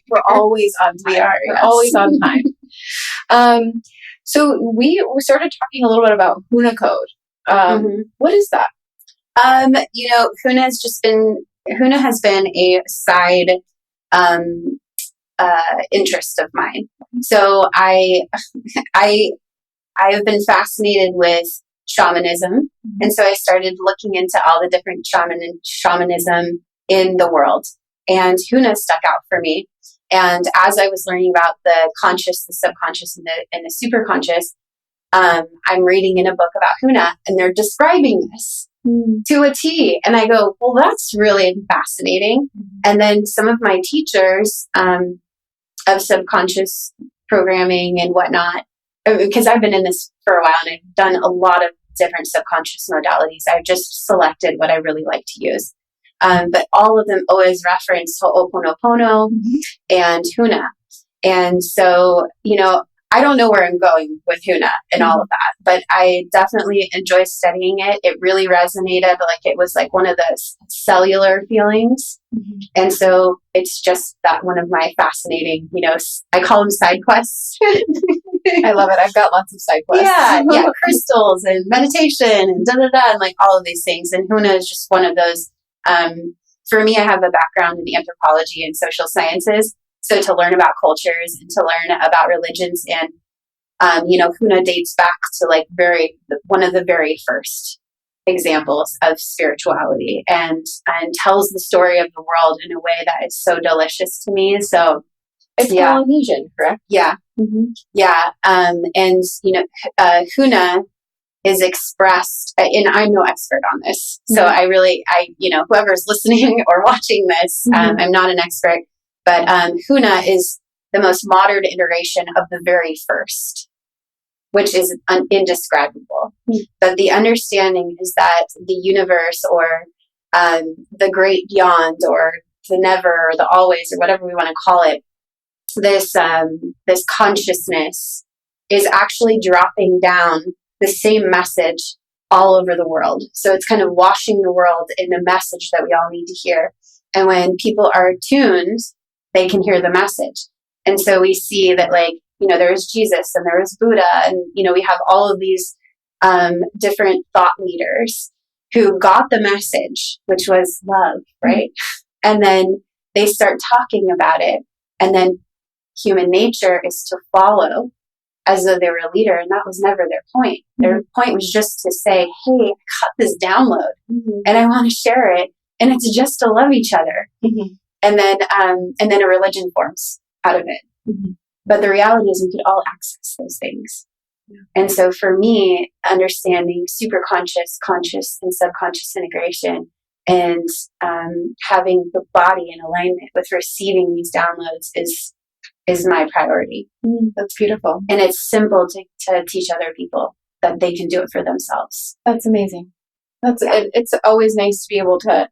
Speaker 1: We're always on time.
Speaker 2: We are.
Speaker 1: We're always on time. So we started talking a little bit about HUNA code. What is that?
Speaker 2: HUNA has been a side interest of mine. So I have been fascinated with shamanism, and so I started looking into all the different shamanism in the world, and HUNA stuck out for me. And as I was learning about the conscious, the subconscious, and the superconscious, I'm reading in a book about HUNA, and they're describing this to a T. And I go, well, that's really fascinating. And then some of my teachers of subconscious programming and whatnot, because I've been in this for a while and I've done a lot of different subconscious modalities. I've just selected what I really like to use. But all of them always reference Ho'oponopono and HUNA. And so, I don't know where I'm going with HUNA and all of that, but I definitely enjoy studying it. It really resonated, like it was like one of the cellular feelings. And so it's just that one of my fascinating, I call them side quests.
Speaker 1: I love it. I've got lots of side quests.
Speaker 2: Yeah, crystals and meditation and and like all of these things. And HUNA is just one of those. For me, I have a background in anthropology and social sciences. So to learn about cultures and to learn about religions, and HUNA dates back to like one of the very first examples of spirituality, and tells the story of the world in a way that is so delicious to me. So
Speaker 1: it's Polynesian, correct?
Speaker 2: Yeah, yeah. And HUNA is expressed, and I'm no expert on this, so I whoever's listening or watching this, I'm not an expert. But HUNA is the most modern iteration of the very first, which is indescribable. But the understanding is that the universe, or the great beyond, or the never, or the always, or whatever we want to call it, this consciousness is actually dropping down the same message all over the world. So it's kind of washing the world in the message that we all need to hear. And when people are attuned, they can hear the message. And so we see that, there is Jesus and there is Buddha, and, we have all of these different thought leaders who got the message, which was love, right? And then they start talking about it. And then human nature is to follow as though they were a leader. And that was never their point. Their point was just to say, hey, I got this download and I want to share it. And it's just to love each other. And then a religion forms out of it. But the reality is we could all access those things. And so for me, understanding superconscious, conscious, and subconscious integration, and having the body in alignment with receiving these downloads is my priority.
Speaker 1: That's beautiful.
Speaker 2: And it's simple to teach other people that they can do it for themselves.
Speaker 1: That's amazing. It's always nice to be able to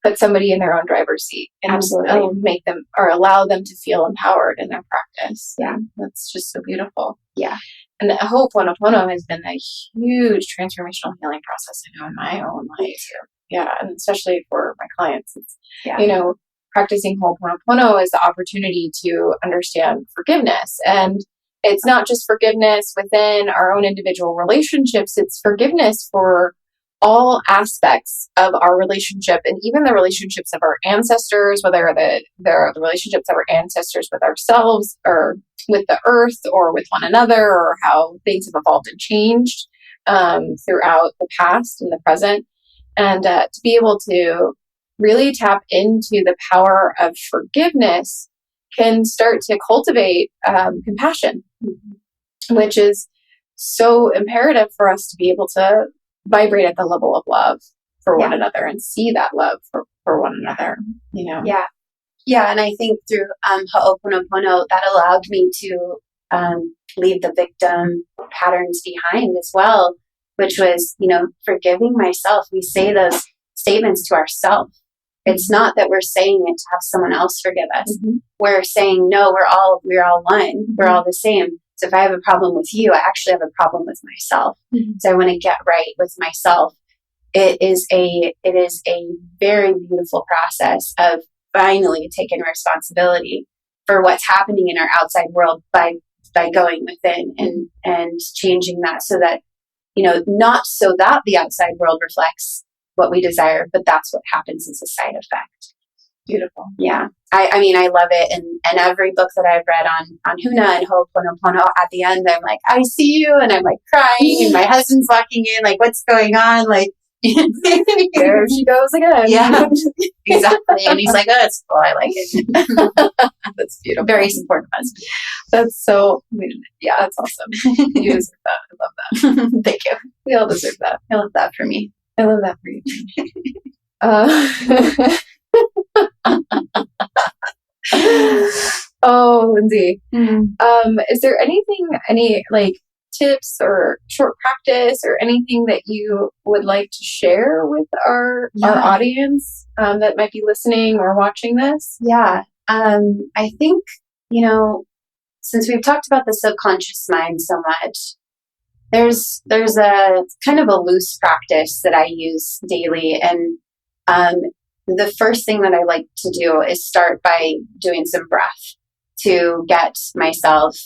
Speaker 1: put somebody in their own driver's seat and
Speaker 2: absolutely
Speaker 1: make them, or allow them to feel empowered in their practice. Yeah, that's just so beautiful.
Speaker 2: Yeah.
Speaker 1: And Ho'oponopono has been a huge transformational healing process I know in my own life too. Yeah, and especially for my clients. It's, practicing Ho'oponopono is the opportunity to understand forgiveness. And it's not just forgiveness within our own individual relationships, it's forgiveness for all aspects of our relationship, and even the relationships of our ancestors, whether they're the relationships of our ancestors with ourselves, or with the earth, or with one another, or how things have evolved and changed throughout the past and the present. And to be able to really tap into the power of forgiveness can start to cultivate compassion, which is so imperative for us to be able to vibrate at the level of love for one another and see that love for one another,
Speaker 2: Yeah, and I think through Ho'oponopono, that allowed me to leave the victim patterns behind as well, which was, forgiving myself. We say those statements to ourselves. It's not that we're saying it to have someone else forgive us. We're saying, no, we're all one. We're all the same. So if I have a problem with you, I actually have a problem with myself. So I want to get right with myself. It is a very beautiful process of finally taking responsibility for what's happening in our outside world by going within and changing that, so that, not so that the outside world reflects what we desire, but that's what happens as a side effect.
Speaker 1: Beautiful.
Speaker 2: Yeah. I mean, I love it. And every book that I've read on HUNA and Ho'oponopono, at the end, I'm like, I see you. And I'm like crying and my husband's walking in, like, what's going on? Like,
Speaker 1: there she goes again.
Speaker 2: Yeah, exactly. And he's like, oh, it's cool. I like it.
Speaker 1: That's beautiful.
Speaker 2: Very supportive husband.
Speaker 1: That's so, yeah, that's awesome. You deserve that. I love that.
Speaker 2: Thank you.
Speaker 1: We all deserve that.
Speaker 2: I love that for me.
Speaker 1: I love that for you. Oh, Lindsey. Is there any like tips or short practice or anything that you would like to share with our audience that might be listening or watching this?
Speaker 2: Yeah. I think, since we've talked about the subconscious mind so much, there's a kind of a loose practice that I use daily. And the first thing that I like to do is start by doing some breath to get myself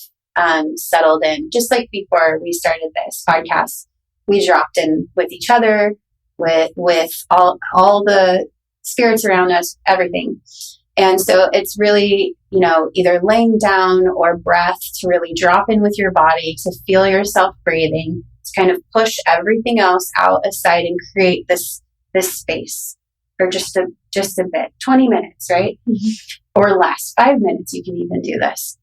Speaker 2: settled in. Just like before we started this podcast, we dropped in with each other, with all the spirits around us, everything. And so it's really, either laying down or breath to really drop in with your body, to feel yourself breathing, to kind of push everything else out aside and create this space for just a bit, 20 minutes, right? Or less, 5 minutes, you can even do this.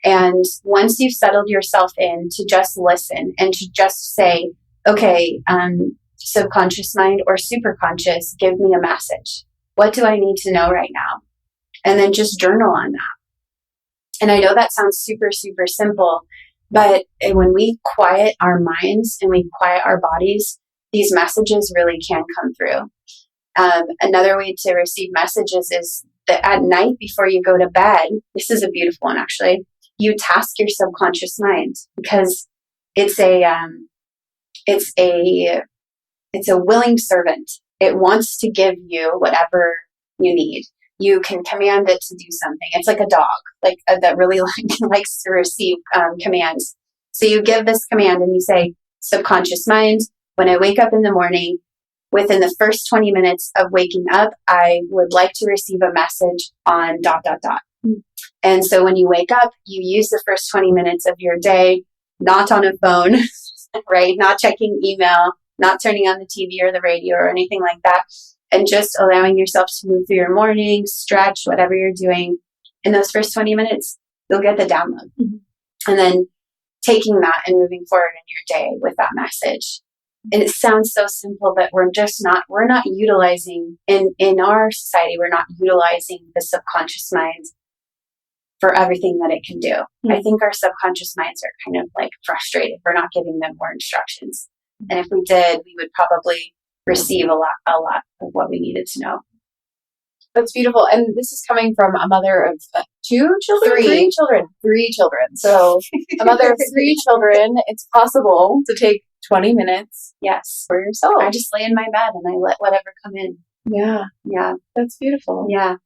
Speaker 2: And once you've settled yourself in, to just listen and to just say, okay, subconscious mind or superconscious, give me a message. What do I need to know right now? And then just journal on that. And I know that sounds super, super simple, but when we quiet our minds and we quiet our bodies, these messages really can come through. Another way to receive messages is that at night before you go to bed, this is a beautiful one actually, you task your subconscious mind, because it's a willing servant. It wants to give you whatever you need. You can command it to do something. It's like a dog, that really likes to receive commands. So you give this command and you say, subconscious mind, when I wake up in the morning, within the first 20 minutes of waking up, I would like to receive a message on ... And so when you wake up, you use the first 20 minutes of your day, not on a phone, right? Not checking email, not turning on the TV or the radio or anything like that. And just allowing yourself to move through your morning, stretch, whatever you're doing. In those first 20 minutes, you'll get the download. And then taking that and moving forward in your day with that message. And it sounds so simple, but we're not utilizing, in our society, we're not utilizing the subconscious mind for everything that it can do. I think our subconscious minds are kind of like frustrated. We're not giving them more instructions. And if we did, we would probably receive a lot of what we needed to know.
Speaker 1: That's beautiful. And this is coming from a mother of 2 children?
Speaker 2: Three.
Speaker 1: 3 children. So a mother of 3 children, it's possible to take 20 minutes.
Speaker 2: Yes.
Speaker 1: For yourself.
Speaker 2: I just lay in my bed and I let whatever come in.
Speaker 1: Yeah.
Speaker 2: Yeah.
Speaker 1: That's beautiful.
Speaker 2: Yeah.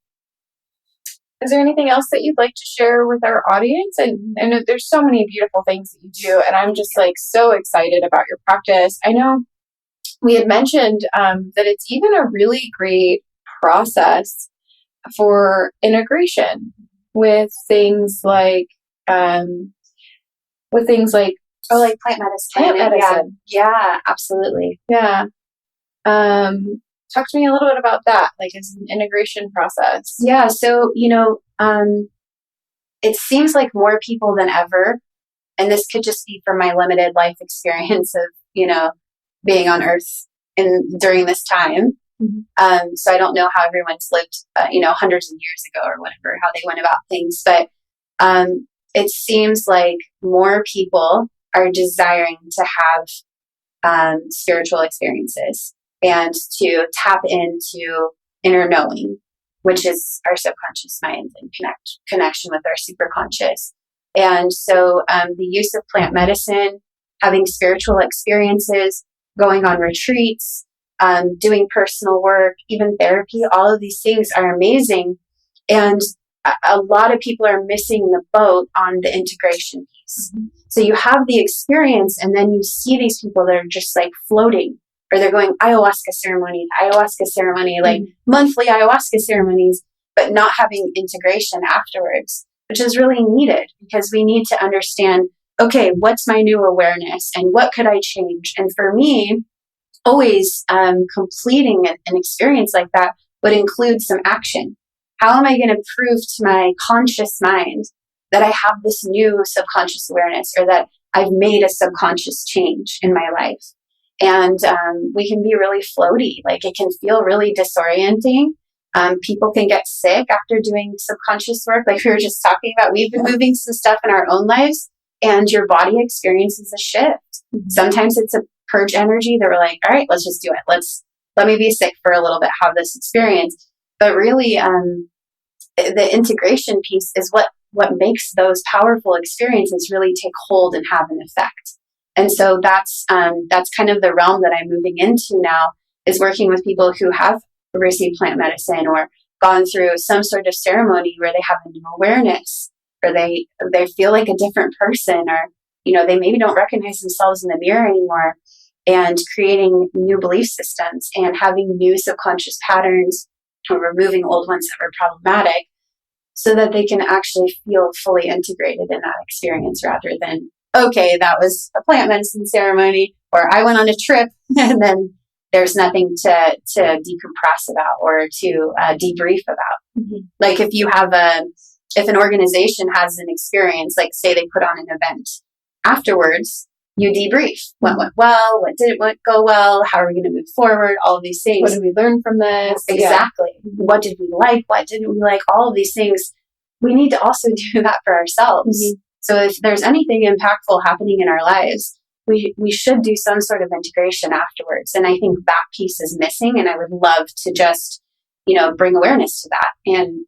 Speaker 1: Is there anything else that you'd like to share with our audience? And I know there's so many beautiful things that you do, and I'm just so excited about your practice. I know we had mentioned that it's even a really great process for integration with things like like
Speaker 2: plant medicine.
Speaker 1: Plant medicine.
Speaker 2: Yeah, absolutely.
Speaker 1: Yeah. Talk to me a little bit about that, as an integration process.
Speaker 2: Yeah. So, it seems like more people than ever, and this could just be from my limited life experience of, being on Earth during this time. So I don't know how everyone's lived, hundreds of years ago or whatever, how they went about things, but it seems like more people are desiring to have spiritual experiences and to tap into inner knowing, which is our subconscious mind, and connection with our superconscious. And so the use of plant medicine, having spiritual experiences, going on retreats, doing personal work, even therapy, all of these things are amazing. And a lot of people are missing the boat on the integration piece. So you have the experience, and then you see these people that are just floating, or they're going ayahuasca ceremony, monthly ayahuasca ceremonies, but not having integration afterwards, which is really needed because we need to understand, okay, what's my new awareness and what could I change? And for me, always completing an experience like that would include some action. How am I going to prove to my conscious mind that I have this new subconscious awareness, or that I've made a subconscious change in my life? And we can be really floaty. Like, it can feel really disorienting. People can get sick after doing subconscious work. Like we were just talking about, we've been moving some stuff in our own lives, and your body experiences a shift. Sometimes it's a purge energy that we're like, all right, let's just do it. Let me be sick for a little bit, have this experience. But really, the integration piece is what makes those powerful experiences really take hold and have an effect. And so that's kind of the realm that I'm moving into now, is working with people who have received plant medicine or gone through some sort of ceremony where they have a new awareness, or they feel like a different person, or, they maybe don't recognize themselves in the mirror anymore, and creating new belief systems and having new subconscious patterns, or removing old ones that were problematic, so that they can actually feel fully integrated in that experience, rather than, okay, that was a plant medicine ceremony, or I went on a trip and then there's nothing to decompress about or to debrief about. Mm-hmm. Like if an organization has an experience, like say they put on an event, afterwards you debrief. What went well? What didn't go well? How are we going to move forward? All of these things.
Speaker 1: What did we learn from this?
Speaker 2: Exactly. Yeah. What did we like? What didn't we like? All of these things. We need to also do that for ourselves. Mm-hmm. So if there's anything impactful happening in our lives, we should do some sort of integration afterwards. And I think that piece is missing. And I would love to just, bring awareness to that. And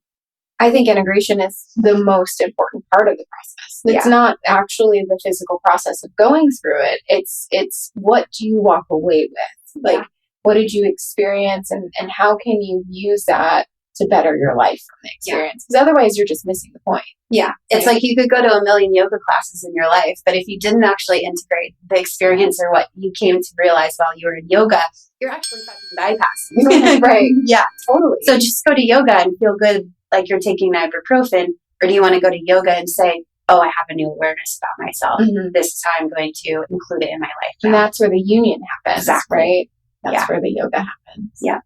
Speaker 1: I think integration is the most important part of the process. It's not actually the physical process of going through it. It's what do you walk away with? Like, what did you experience, and how can you use that to better your life from the experience? Because otherwise you're just missing the point.
Speaker 2: Yeah. It's like you could go to a million yoga classes in your life, but if you didn't actually integrate the experience or what you came to realize while you were in yoga, you're actually fucking bypassing.
Speaker 1: Right.
Speaker 2: Yeah.
Speaker 1: Totally.
Speaker 2: So just go to yoga and feel good like you're taking ibuprofen, or do you want to go to yoga and say, oh, I have a new awareness about myself. Mm-hmm. This is how I'm going to include it in my life now.
Speaker 1: And that's where the union happens,
Speaker 2: exactly.
Speaker 1: Right? That's where the yoga happens.
Speaker 2: Yeah.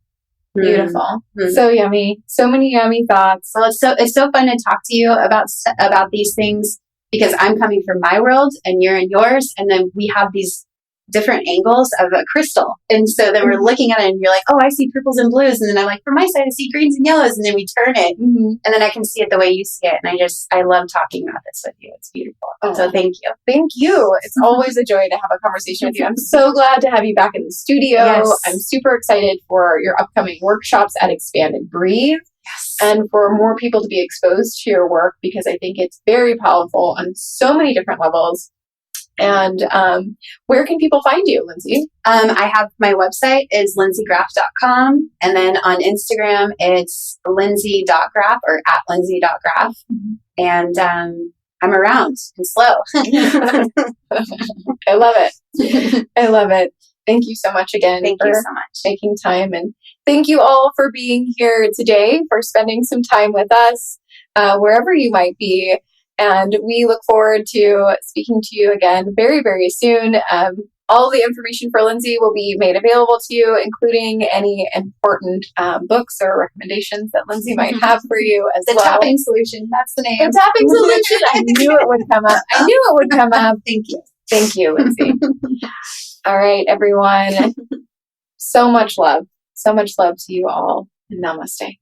Speaker 1: Beautiful. Mm-hmm. So yummy. So many yummy thoughts.
Speaker 2: Well, it's so fun to talk to you about these things, because I'm coming from my world and you're in yours, and then we have these different angles of a crystal. And so then we're looking at it and you're like, oh, I see purples and blues. And then I'm like, from my side, I see greens and yellows. And then we turn it and then I can see it the way you see it. And I love talking about this with you. It's beautiful. Oh. So thank you.
Speaker 1: Thank you. It's always a joy to have a conversation with you. I'm so glad to have you back in the studio. Yes. I'm super excited for your upcoming workshops at Expand and Breathe. Yes. And for more people to be exposed to your work, because I think it's very powerful on so many different levels. And where can people find you, Lindsey?
Speaker 2: I have my website is lindseygraf.com. And then on Instagram, it's lindsey.graf or at lindsey.graf. Mm-hmm. And I'm around and slow.
Speaker 1: I love it. I love it. Thank you so much again.
Speaker 2: Thank you so much.
Speaker 1: Making time. And thank you all for being here today, for spending some time with us, wherever you might be. And we look forward to speaking to you again very, very soon. All the information for Lindsey will be made available to you, including any important books or recommendations that Lindsey might have for you as
Speaker 2: well. The Tapping Solution. That's the name.
Speaker 1: The Tapping Solution. I knew it would come up.
Speaker 2: Thank you.
Speaker 1: Thank you, Lindsey. All right, everyone. So much love. So much love to you all. And namaste.